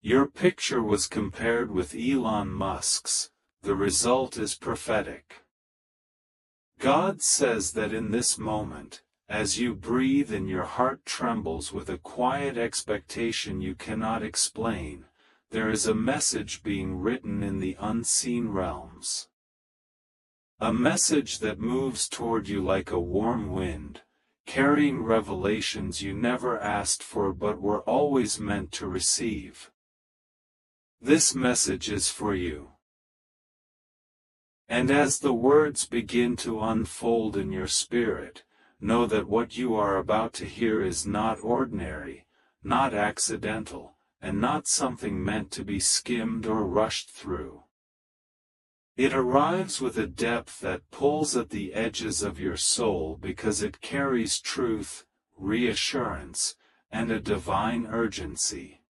Your picture was compared with Elon Musk's. The result is prophetic. God says that in this moment, as you breathe and your heart trembles with a quiet expectation you cannot explain, there is a message being written in the unseen realms. A message that moves toward you like a warm wind, carrying revelations you never asked for but were always meant to receive. This message is for you. And as the words begin to unfold in your spirit, know that what you are about to hear is not ordinary, not accidental, and not something meant to be skimmed or rushed through. It arrives with a depth that pulls at the edges of your soul because it carries truth, reassurance, and a divine urgency.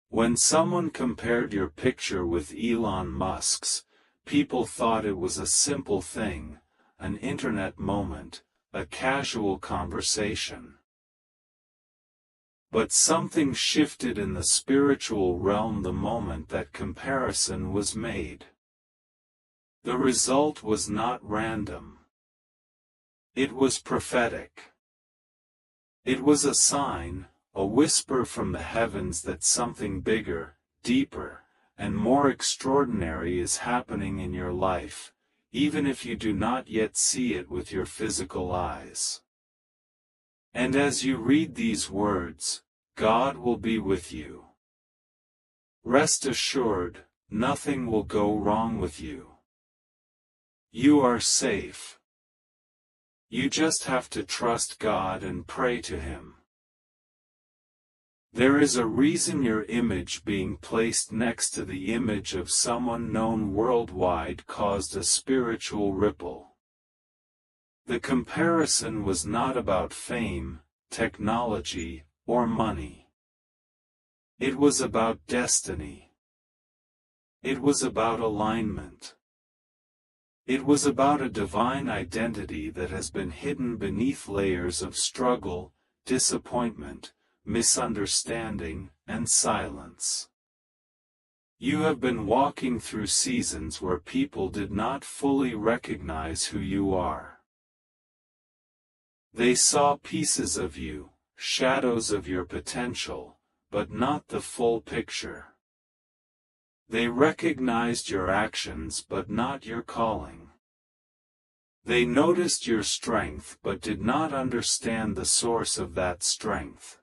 When someone compared your picture with Elon Musk's, people thought it was a simple thing, an internet moment, a casual conversation. But something shifted in the spiritual realm the moment that comparison was made. The result was not random. It was prophetic. It was a sign, a whisper from the heavens that something bigger, deeper, and more extraordinary is happening in your life, even if you do not yet see it with your physical eyes. And as you read these words, God will be with you. Rest assured, nothing will go wrong with you. You are safe. You just have to trust God and pray to Him. There is a reason your image being placed next to the image of someone known worldwide caused a spiritual ripple. The comparison was not about fame, technology, or money. It was about destiny. It was about alignment. It was about a divine identity that has been hidden beneath layers of struggle, disappointment, misunderstanding, and silence. You have been walking through seasons where people did not fully recognize who you are. They saw pieces of you, shadows of your potential, but not the full picture. They recognized your actions but not your calling. They noticed your strength but did not understand the source of that strength.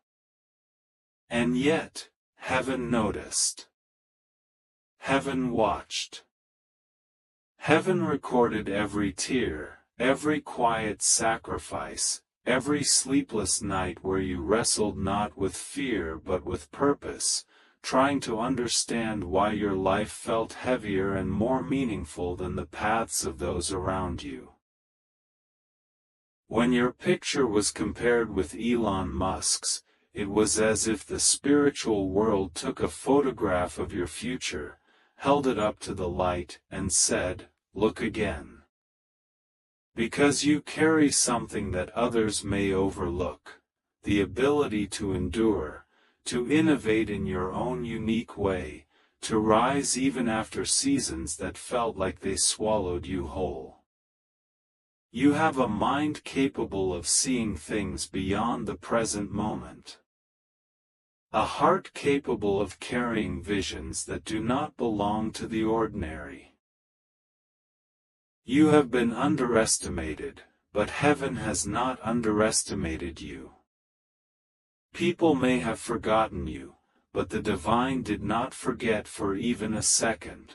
And yet, heaven noticed. Heaven watched. Heaven recorded every tear, every quiet sacrifice, every sleepless night where you wrestled not with fear but with purpose, trying to understand why your life felt heavier and more meaningful than the paths of those around you. When your picture was compared with Elon Musk's, it was as if the spiritual world took a photograph of your future, held it up to the light, and said, "Look again." Because you carry something that others may overlook, the ability to endure, to innovate in your own unique way, to rise even after seasons that felt like they swallowed you whole. You have a mind capable of seeing things beyond the present moment. A heart capable of carrying visions that do not belong to the ordinary. You have been underestimated, but heaven has not underestimated you. People may have forgotten you, but the divine did not forget for even a second.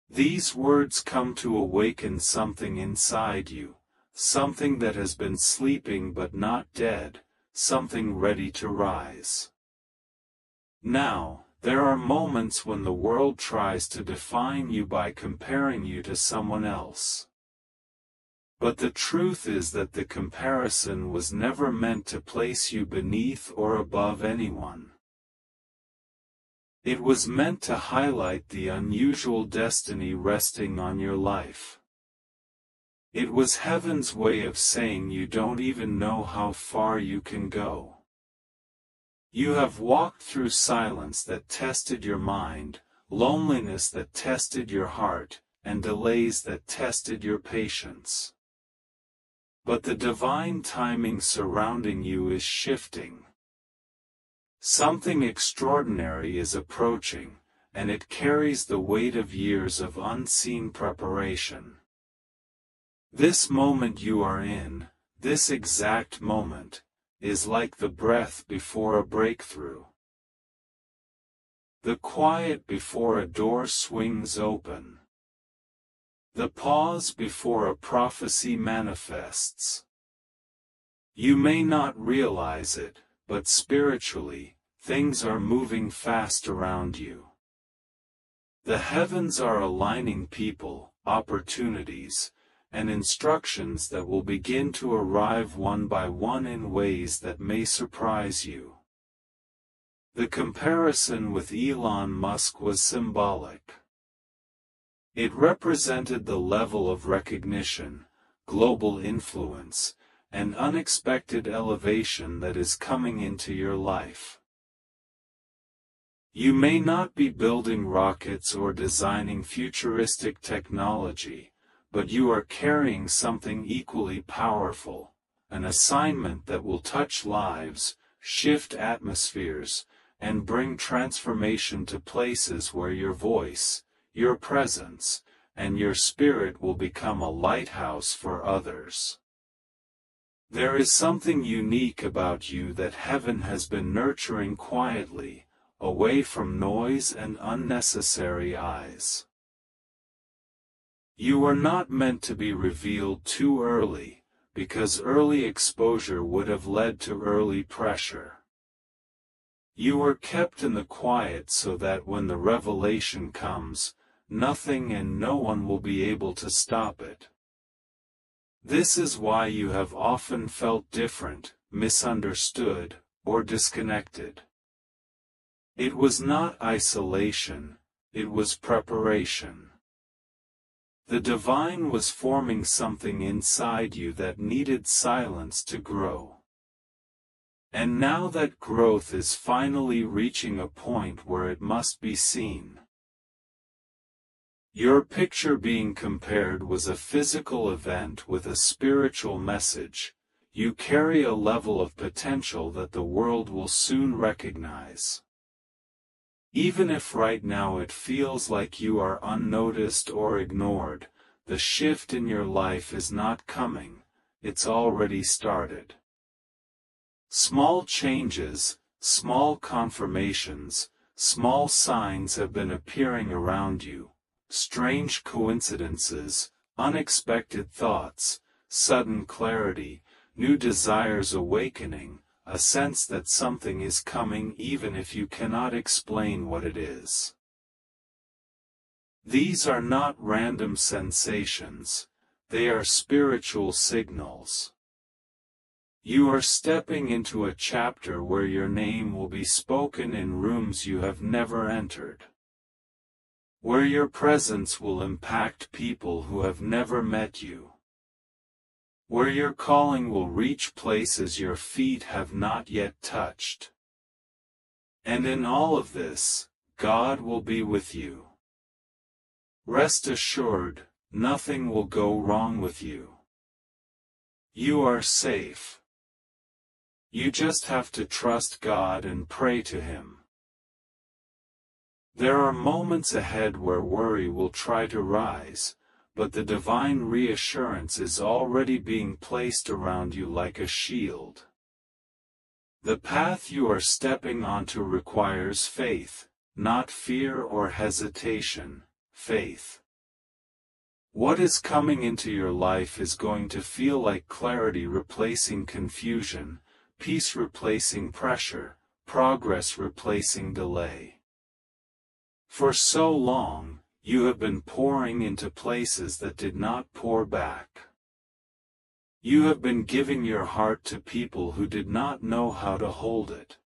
These words come to awaken something inside you, something that has been sleeping but not dead, something ready to rise. Now, there are moments when the world tries to define you by comparing you to someone else. But the truth is that the comparison was never meant to place you beneath or above anyone. It was meant to highlight the unusual destiny resting on your life. It was heaven's way of saying you don't even know how far you can go. You have walked through silence that tested your mind, loneliness that tested your heart, and delays that tested your patience. But the divine timing surrounding you is shifting. Something extraordinary is approaching, and it carries the weight of years of unseen preparation. This moment you are in, this exact moment, is like the breath before a breakthrough. The quiet before a door swings open. The pause before a prophecy manifests. You may not realize it, but spiritually, things are moving fast around you. The heavens are aligning people, opportunities, and instructions that will begin to arrive one by one in ways that may surprise you. The comparison with Elon Musk was symbolic. It represented the level of recognition, global influence, and unexpected elevation that is coming into your life. You may not be building rockets or designing futuristic technology, but you are carrying something equally powerful, an assignment that will touch lives, shift atmospheres, and bring transformation to places where your voice, your presence, and your spirit will become a lighthouse for others. There is something unique about you that heaven has been nurturing quietly, away from noise and unnecessary eyes. You are not meant to be revealed too early, because early exposure would have led to early pressure. You are kept in the quiet so that when the revelation comes, nothing and no one will be able to stop it. This is why you have often felt different, misunderstood, or disconnected. It was not isolation, it was preparation. The divine was forming something inside you that needed silence to grow. And now that growth is finally reaching a point where it must be seen. Your picture being compared was a physical event with a spiritual message. You carry a level of potential that the world will soon recognize. Even if right now it feels like you are unnoticed or ignored, the shift in your life is not coming, it's already started. Small changes, small confirmations, small signs have been appearing around you, strange coincidences, unexpected thoughts, sudden clarity, new desires awakening, a sense that something is coming even if you cannot explain what it is. These are not random sensations, they are spiritual signals. You are stepping into a chapter where your name will be spoken in rooms you have never entered. Where your presence will impact people who have never met you. Where your calling will reach places your feet have not yet touched. And in all of this, God will be with you. Rest assured, nothing will go wrong with you. You are safe. You just have to trust God and pray to Him. There are moments ahead where worry will try to rise, but the divine reassurance is already being placed around you like a shield. The path you are stepping onto requires faith, not fear or hesitation, faith. What is coming into your life is going to feel like clarity replacing confusion, peace replacing pressure, progress replacing delay. For so long, you have been pouring into places that did not pour back. You have been giving your heart to people who did not know how to hold it.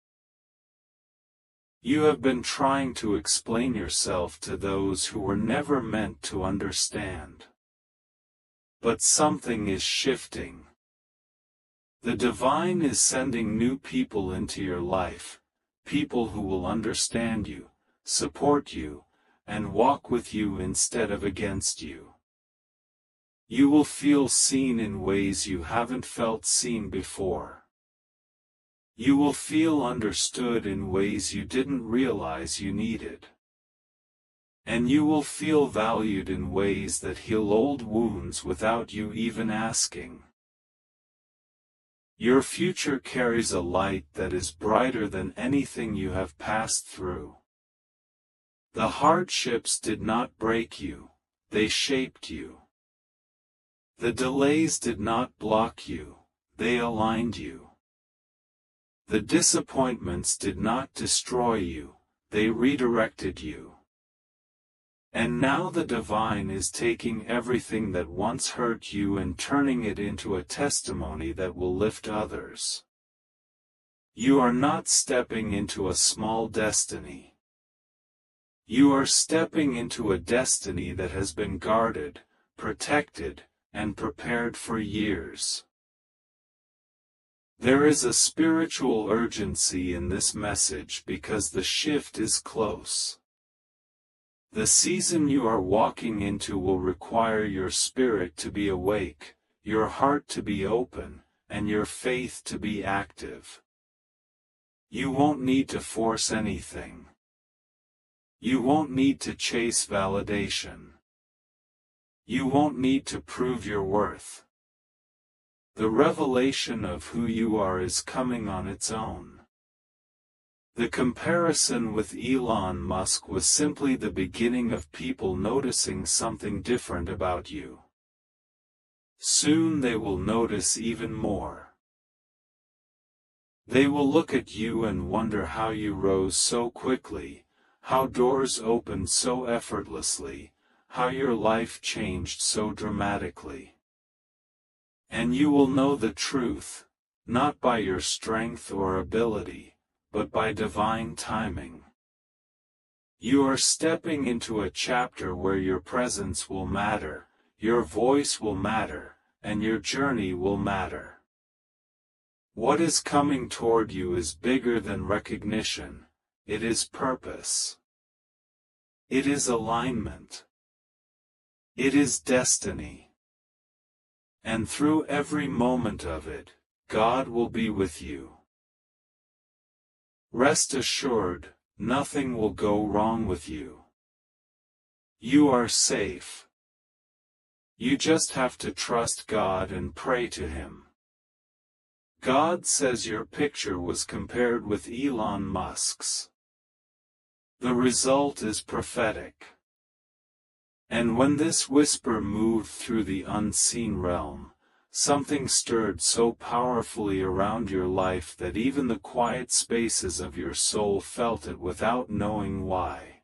You have been trying to explain yourself to those who were never meant to understand. But something is shifting. The divine is sending new people into your life, people who will understand you, support you, and walk with you instead of against you. You will feel seen in ways you haven't felt seen before. You will feel understood in ways you didn't realize you needed. And you will feel valued in ways that heal old wounds without you even asking. Your future carries a light that is brighter than anything you have passed through. The hardships did not break you, they shaped you. The delays did not block you, they aligned you. The disappointments did not destroy you, they redirected you. And now the divine is taking everything that once hurt you and turning it into a testimony that will lift others. You are not stepping into a small destiny. You are stepping into a destiny that has been guarded, protected, and prepared for years. There is a spiritual urgency in this message because the shift is close. The season you are walking into will require your spirit to be awake, your heart to be open, and your faith to be active. You won't need to force anything. You won't need to chase validation. You won't need to prove your worth. The revelation of who you are is coming on its own. The comparison with Elon Musk was simply the beginning of people noticing something different about you. Soon they will notice even more. They will look at you and wonder how you rose so quickly, how doors opened so effortlessly, how your life changed so dramatically. And you will know the truth, not by your strength or ability, but by divine timing. You are stepping into a chapter where your presence will matter, your voice will matter, and your journey will matter. What is coming toward you is bigger than recognition, it is purpose. It is alignment. It is destiny. And through every moment of it, God will be with you. Rest assured, nothing will go wrong with you. You are safe. You just have to trust God and pray to Him. God says your picture was compared with Elon Musk's. The result is prophetic. And when this whisper moved through the unseen realm, something stirred so powerfully around your life that even the quiet spaces of your soul felt it without knowing why.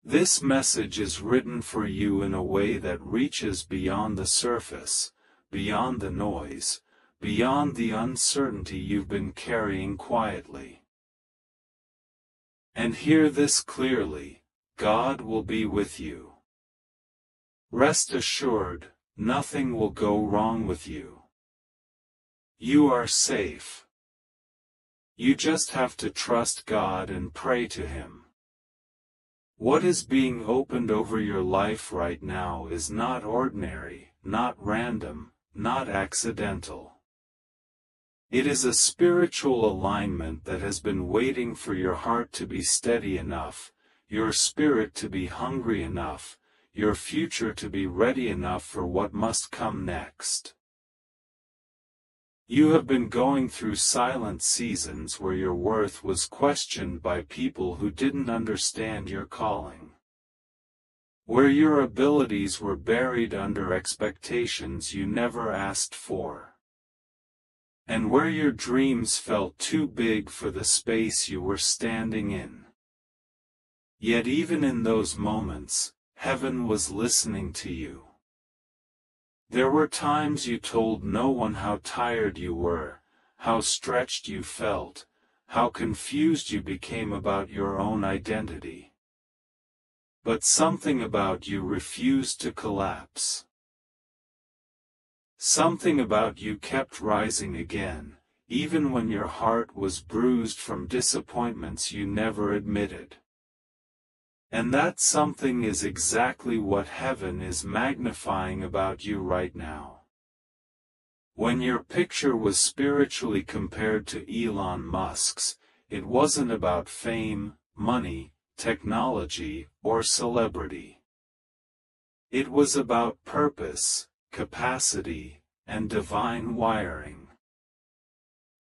This message is written for you in a way that reaches beyond the surface, beyond the noise, beyond the uncertainty you've been carrying quietly. And hear this clearly, God will be with you. Rest assured, nothing will go wrong with you. You are safe. You just have to trust God and pray to Him. What is being opened over your life right now is not ordinary, not random, not accidental. It is a spiritual alignment that has been waiting for your heart to be steady enough, your spirit to be hungry enough, your future to be ready enough for what must come next. You have been going through silent seasons where your worth was questioned by people who didn't understand your calling. Where your abilities were buried under expectations you never asked for. And where your dreams felt too big for the space you were standing in. Yet even in those moments, Heaven was listening to you. There were times you told no one how tired you were, how stretched you felt, how confused you became about your own identity. But something about you refused to collapse. Something about you kept rising again, even when your heart was bruised from disappointments you never admitted. And that something is exactly what heaven is magnifying about you right now. When your picture was spiritually compared to Elon Musk's, it wasn't about fame, money, technology, or celebrity. It was about purpose, capacity, and divine wiring.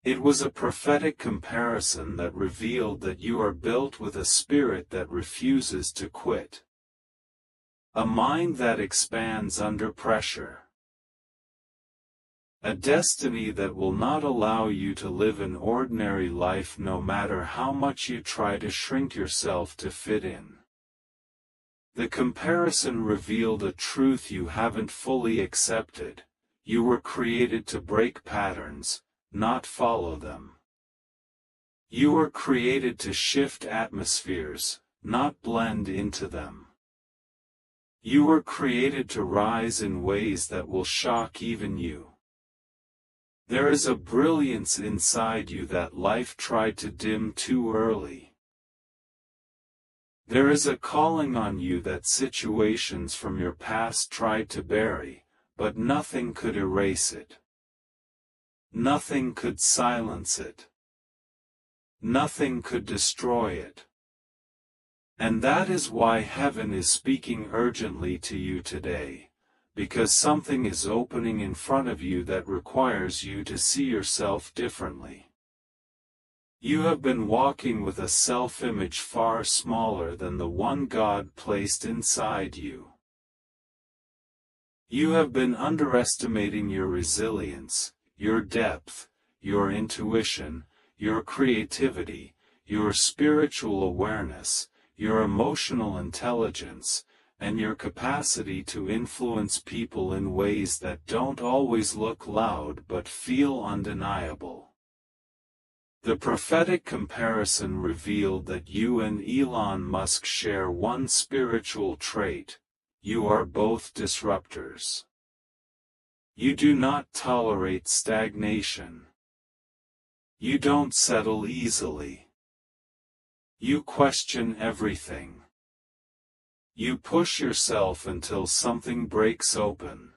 It was a prophetic comparison that revealed that you are built with a spirit that refuses to quit. A mind that expands under pressure. A destiny that will not allow you to live an ordinary life no matter how much you try to shrink yourself to fit in. The comparison revealed a truth you haven't fully accepted. You were created to break patterns, not follow them. You were created to shift atmospheres, not blend into them. You were created to rise in ways that will shock even you. There is a brilliance inside you that life tried to dim too early. There is a calling on you that situations from your past tried to bury, but nothing could erase it. Nothing could silence it. Nothing could destroy it. And that is why heaven is speaking urgently to you today, because something is opening in front of you that requires you to see yourself differently. You have been walking with a self-image far smaller than the one God placed inside you. You have been underestimating your resilience, your depth, your intuition, your creativity, your spiritual awareness, your emotional intelligence, and your capacity to influence people in ways that don't always look loud but feel undeniable. The prophetic comparison revealed that you and Elon Musk share one spiritual trait: you are both disruptors. You do not tolerate stagnation. You don't settle easily. You question everything. You push yourself until something breaks open.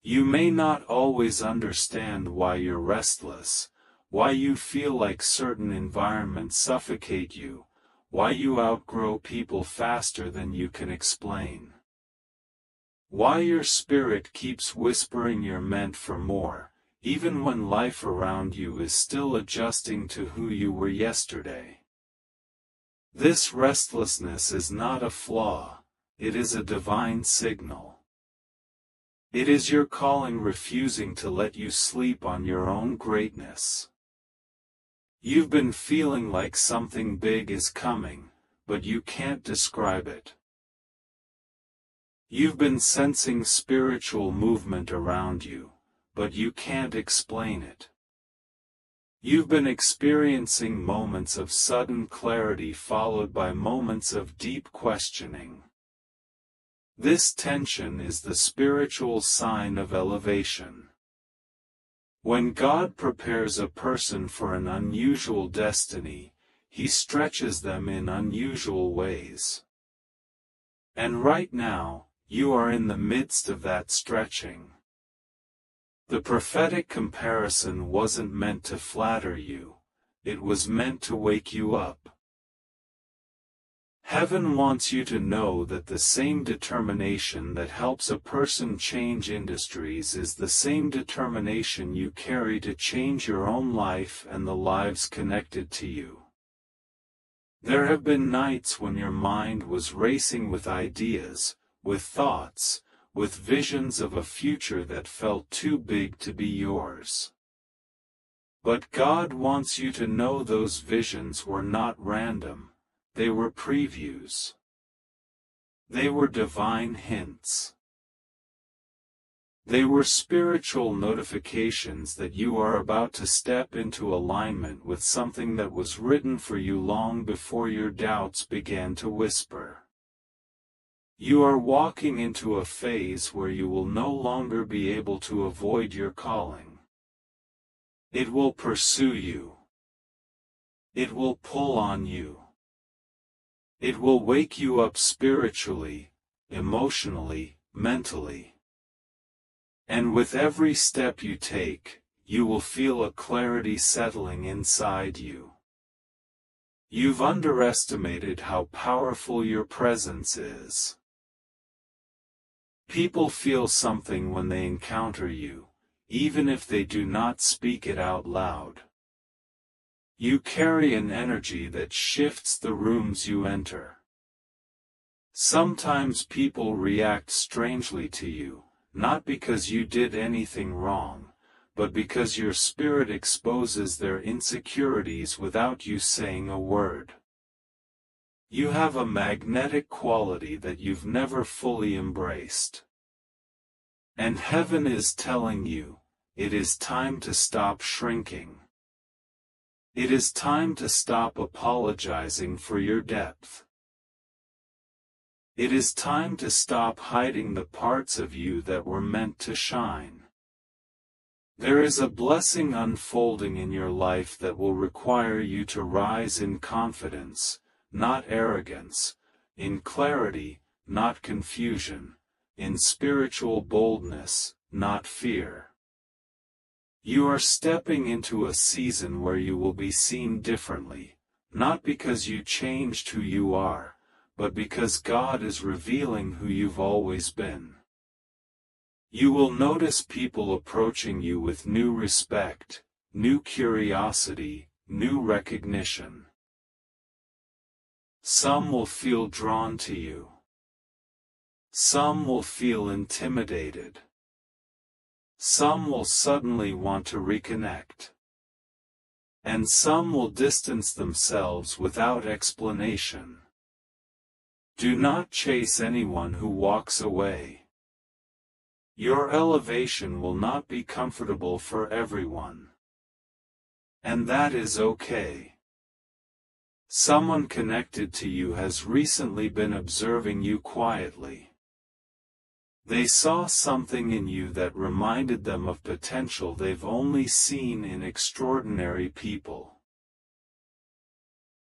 You may not always understand why you're restless, why you feel like certain environments suffocate you, why you outgrow people faster than you can explain. Why your spirit keeps whispering you're meant for more, even when life around you is still adjusting to who you were yesterday. This restlessness is not a flaw, it is a divine signal. It is your calling refusing to let you sleep on your own greatness. You've been feeling like something big is coming, but you can't describe it. You've been sensing spiritual movement around you, but you can't explain it. You've been experiencing moments of sudden clarity followed by moments of deep questioning. This tension is the spiritual sign of elevation. When God prepares a person for an unusual destiny, He stretches them in unusual ways. And right now, you are in the midst of that stretching. The prophetic comparison wasn't meant to flatter you, it was meant to wake you up. Heaven wants you to know that the same determination that helps a person change industries is the same determination you carry to change your own life and the lives connected to you. There have been nights when your mind was racing with ideas, with thoughts, with visions of a future that felt too big to be yours. But God wants you to know those visions were not random, they were previews. They were divine hints. They were spiritual notifications that you are about to step into alignment with something that was written for you long before your doubts began to whisper. You are walking into a phase where you will no longer be able to avoid your calling. It will pursue you. It will pull on you. It will wake you up spiritually, emotionally, mentally. And with every step you take, you will feel a clarity settling inside you. You've underestimated how powerful your presence is. People feel something when they encounter you, even if they do not speak it out loud. You carry an energy that shifts the rooms you enter. Sometimes people react strangely to you, not because you did anything wrong, but because your spirit exposes their insecurities without you saying a word. You have a magnetic quality that you've never fully embraced. And heaven is telling you, it is time to stop shrinking. It is time to stop apologizing for your depth. It is time to stop hiding the parts of you that were meant to shine. There is a blessing unfolding in your life that will require you to rise in confidence, not arrogance, in clarity, not confusion, in spiritual boldness, not fear. You are stepping into a season where you will be seen differently, not because you changed who you are, but because God is revealing who you've always been. You will notice people approaching you with new respect, new curiosity, new recognition. Some will feel drawn to you. Some will feel intimidated. Some will suddenly want to reconnect. And some will distance themselves without explanation. Do not chase anyone who walks away. Your elevation will not be comfortable for everyone. And that is okay. Someone connected to you has recently been observing you quietly. They saw something in you that reminded them of potential they've only seen in extraordinary people.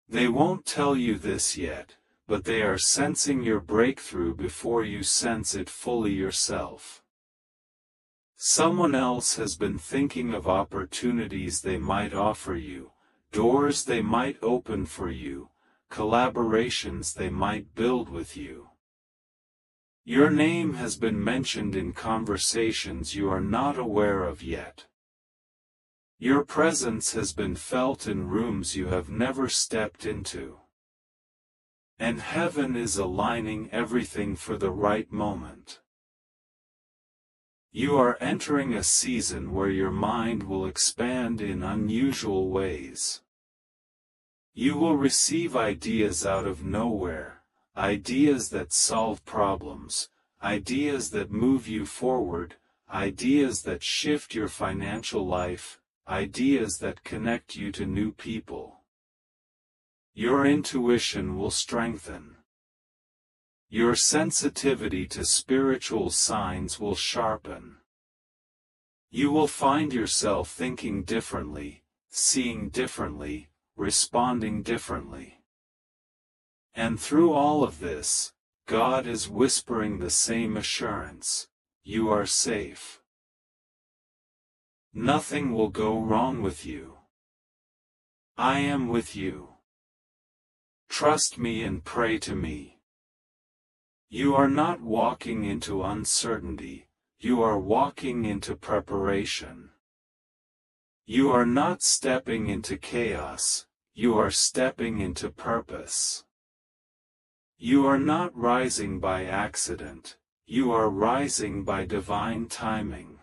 They won't tell you this yet, but they are sensing your breakthrough before you sense it fully yourself. Someone else has been thinking of opportunities they might offer you, doors they might open for you, collaborations they might build with you. Your name has been mentioned in conversations you are not aware of yet. Your presence has been felt in rooms you have never stepped into. And heaven is aligning everything for the right moment. You are entering a season where your mind will expand in unusual ways. You will receive ideas out of nowhere. Ideas that solve problems, ideas that move you forward, ideas that shift your financial life, ideas that connect you to new people. Your intuition will strengthen. Your sensitivity to spiritual signs will sharpen. You will find yourself thinking differently, seeing differently, responding differently. And through all of this, God is whispering the same assurance: you are safe. Nothing will go wrong with you. I am with you. Trust me and pray to me. You are not walking into uncertainty, you are walking into preparation. You are not stepping into chaos, you are stepping into purpose. You are not rising by accident, you are rising by divine timing.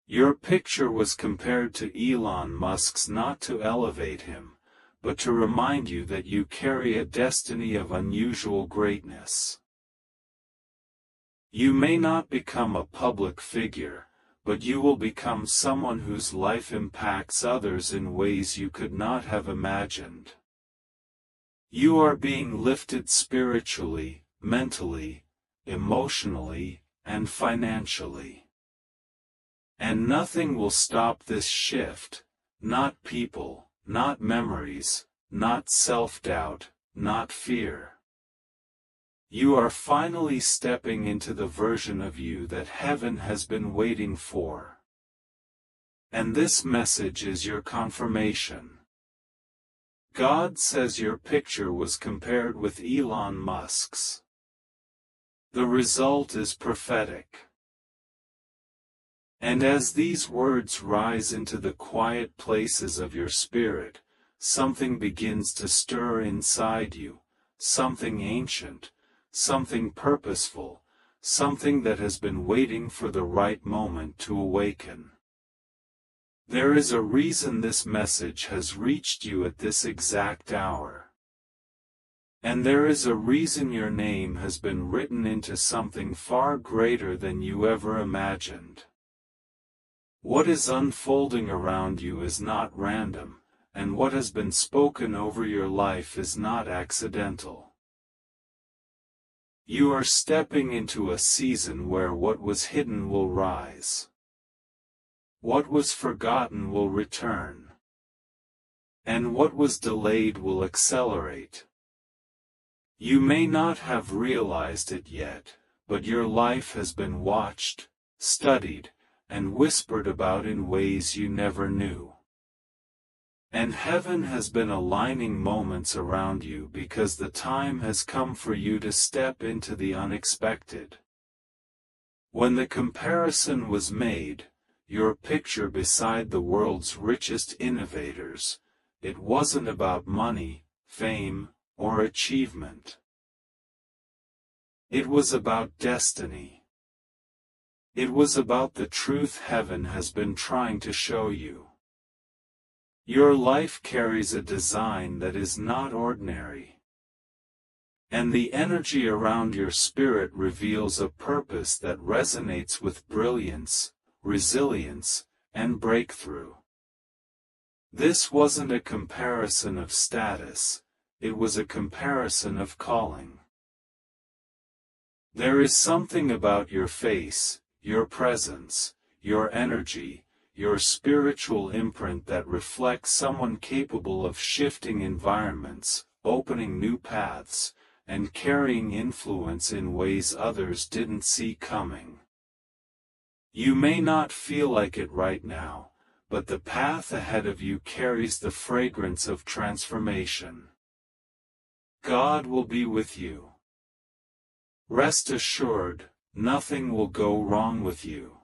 Your picture was compared to Elon Musk's not to elevate him, but to remind you that you carry a destiny of unusual greatness. You may not become a public figure, but you will become someone whose life impacts others in ways you could not have imagined. You are being lifted spiritually, mentally, emotionally, and financially. And nothing will stop this shift, not people, not memories, not self-doubt, not fear. You are finally stepping into the version of you that heaven has been waiting for. And this message is your confirmation. God says your picture was compared with Elon Musk's. The result is prophetic. And as these words rise into the quiet places of your spirit, something begins to stir inside you, something ancient, something purposeful, something that has been waiting for the right moment to awaken. There is a reason this message has reached you at this exact hour. And there is a reason your name has been written into something far greater than you ever imagined. What is unfolding around you is not random, and what has been spoken over your life is not accidental. You are stepping into a season where what was hidden will rise. What was forgotten will return. And what was delayed will accelerate. You may not have realized it yet, but your life has been watched, studied, and whispered about in ways you never knew. And heaven has been aligning moments around you because the time has come for you to step into the unexpected. When the comparison was made, your picture beside the world's richest innovators, it wasn't about money, fame, or achievement. It was about destiny. It was about the truth heaven has been trying to show you. Your life carries a design that is not ordinary. And the energy around your spirit reveals a purpose that resonates with brilliance, resilience, and breakthrough. This wasn't a comparison of status, it was a comparison of calling. There is something about your face, your presence, your energy, your spiritual imprint that reflects someone capable of shifting environments, opening new paths, and carrying influence in ways others didn't see coming. You may not feel like it right now, but the path ahead of you carries the fragrance of transformation. God will be with you. Rest assured, nothing will go wrong with you.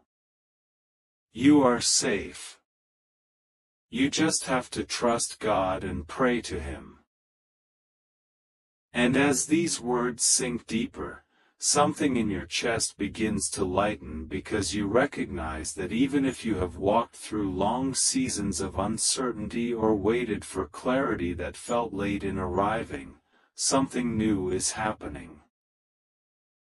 You are safe. You just have to trust God and pray to Him. And as these words sink deeper, something in your chest begins to lighten because you recognize that even if you have walked through long seasons of uncertainty or waited for clarity that felt late in arriving, something new is happening.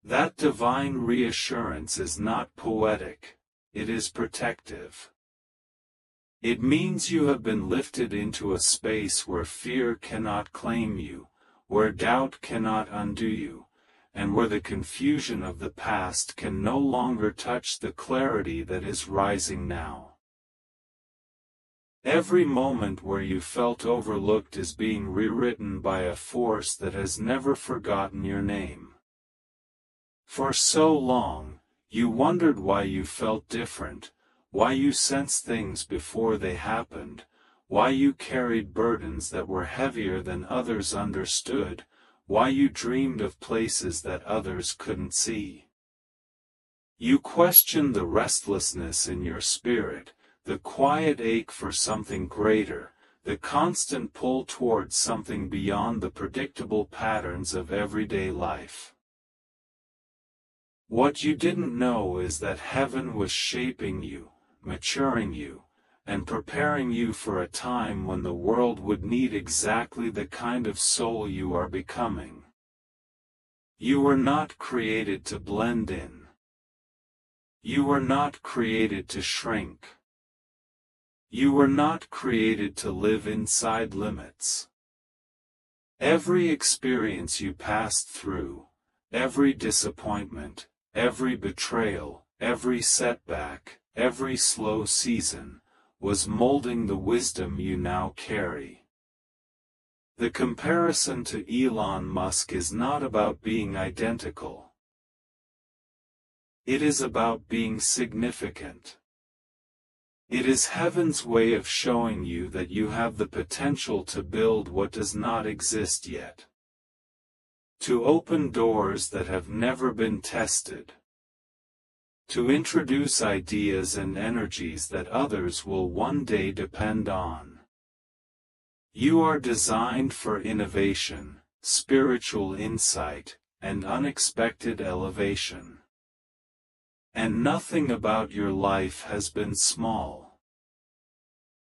That divine reassurance is not poetic, it is protective. It means you have been lifted into a space where fear cannot claim you, where doubt cannot undo you, and where the confusion of the past can no longer touch the clarity that is rising now. Every moment where you felt overlooked is being rewritten by a force that has never forgotten your name. For so long, you wondered why you felt different, why you sensed things before they happened, why you carried burdens that were heavier than others understood, why you dreamed of places that others couldn't see. You questioned the restlessness in your spirit, the quiet ache for something greater, the constant pull towards something beyond the predictable patterns of everyday life. What you didn't know is that heaven was shaping you, maturing you, and preparing you for a time when the world would need exactly the kind of soul you are becoming. You were not created to blend in. You were not created to shrink. You were not created to live inside limits. Every experience you passed through, every disappointment, every betrayal, every setback, every slow season, was molding the wisdom you now carry. The comparison to Elon Musk is not about being identical. It is about being significant. It is heaven's way of showing you that you have the potential to build what does not exist yet. To open doors that have never been tested. To introduce ideas and energies that others will one day depend on. You are designed for innovation, spiritual insight, and unexpected elevation. And nothing about your life has been small.